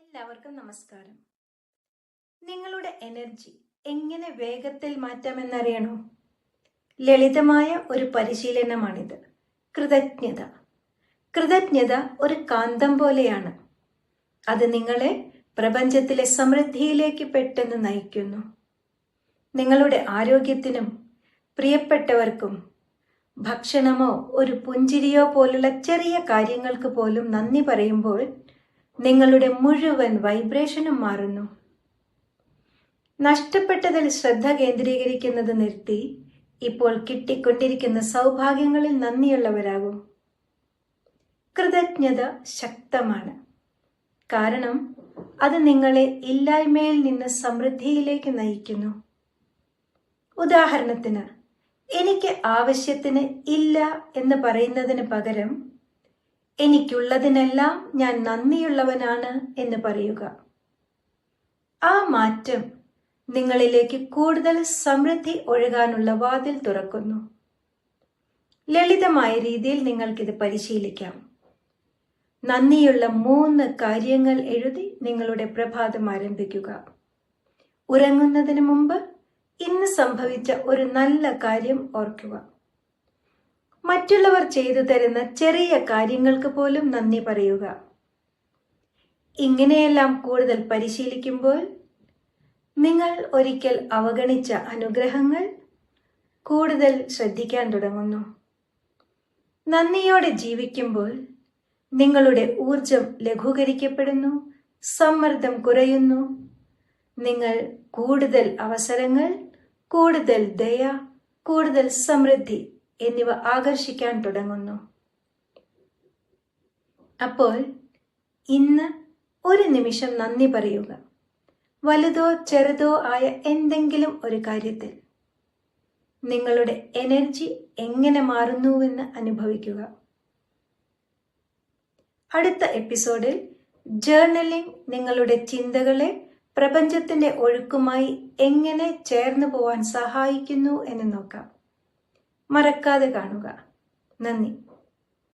എല്ലാവർക്കും നമസ്കാരം. നിങ്ങളുടെ എനർജി എങ്ങനെ വേഗത്തിൽ മാറ്റാമെന്നറിയണോ? ലളിതമായ ഒരു പരിശീലനമാണിത്. കൃതജ്ഞത. കൃതജ്ഞത ഒരു കാന്തം പോലെയാണ്. അത് നിങ്ങളെ പ്രപഞ്ചത്തിലെ സമൃദ്ധിയിലേക്ക് പെട്ടെന്ന് നയിക്കുന്നു. നിങ്ങളുടെ ആരോഗ്യത്തിനും പ്രിയപ്പെട്ടവർക്കും ഭക്ഷണമോ ഒരു പുഞ്ചിരിയോ പോലുള്ള ചെറിയ കാര്യങ്ങൾക്ക് പോലും നന്ദി പറയുമ്പോൾ നിങ്ങളുടെ മുഴുവൻ വൈബ്രേഷനും മാറുന്നു. നഷ്ടപ്പെട്ടതിൽ ശ്രദ്ധ കേന്ദ്രീകരിക്കുന്നത് നിർത്തി ഇപ്പോൾ കിട്ടിക്കൊണ്ടിരിക്കുന്ന സൗഭാഗ്യങ്ങളിൽ നന്ദിയുള്ളവരാകൂ. കൃതജ്ഞത ശക്തമാണ്. കാരണം അത് നിങ്ങളെ ഇല്ലായ്മയിൽ നിന്ന് സമൃദ്ധിയിലേക്ക് നയിക്കുന്നു. ഉദാഹരണത്തിന്, എനിക്ക് ആവശ്യത്തിന് ഇല്ല എന്ന് പറയുന്നതിന് പകരം എനിക്കുള്ളതിനെല്ലാം ഞാൻ നന്ദിയുള്ളവനാണ് എന്ന് പറയുക. ആ മാറ്റം നിങ്ങളിലേക്ക് കൂടുതൽ സമൃദ്ധി ഒഴുകാനുള്ള വാതിൽ തുറക്കുന്നു. ലളിതമായ രീതിയിൽ നിങ്ങൾക്കിത് പരിശീലിക്കാം. നന്ദിയുള്ള 3 കാര്യങ്ങൾ എഴുതി നിങ്ങളുടെ പ്രഭാതം ആരംഭിക്കുക. ഉറങ്ങുന്നതിന് മുമ്പ് ഇന്ന് സംഭവിച്ച ഒരു നല്ല കാര്യം ഓർക്കുക. മറ്റുള്ളവർ ചെയ്തു തരുന്ന ചെറിയ കാര്യങ്ങൾക്ക് പോലും നന്ദി പറയുക. ഇങ്ങനെയെല്ലാം കൂടുതൽ പരിശീലിക്കുമ്പോൾ നിങ്ങൾ ഒരിക്കൽ അവഗണിച്ച അനുഗ്രഹങ്ങൾ കൂടുതൽ ശ്രദ്ധിക്കാൻ തുടങ്ങുന്നു. നന്ദിയോടെ ജീവിക്കുമ്പോൾ നിങ്ങളുടെ ഊർജം ലഘൂകരിക്കപ്പെടുന്നു, സമ്മർദ്ദം കുറയുന്നു. നിങ്ങൾ കൂടുതൽ അവസരങ്ങൾ, കൂടുതൽ ദയ, കൂടുതൽ സമൃദ്ധി എന്നിവ ആകർഷിക്കാൻ തുടങ്ങുന്നു. അപ്പോൾ ഇന്ന് ഒരു നിമിഷം നന്ദി പറയുക. വലുതോ ചെറുതോ ആയ എന്തെങ്കിലും ഒരു കാര്യത്തിൽ നിങ്ങളുടെ എനർജി എങ്ങനെ മാറുന്നുവെന്ന് അനുഭവിക്കുക. അടുത്ത എപ്പിസോഡിൽ ജേർണലിംഗ് നിങ്ങളുടെ ചിന്തകളെ പ്രപഞ്ചത്തിന്റെ ഒഴുക്കുമായി എങ്ങനെ ചേർന്നു പോവാൻ സഹായിക്കുന്നു എന്ന് നോക്കാം. മറക്കാതെ കാണുക. നന്ദി.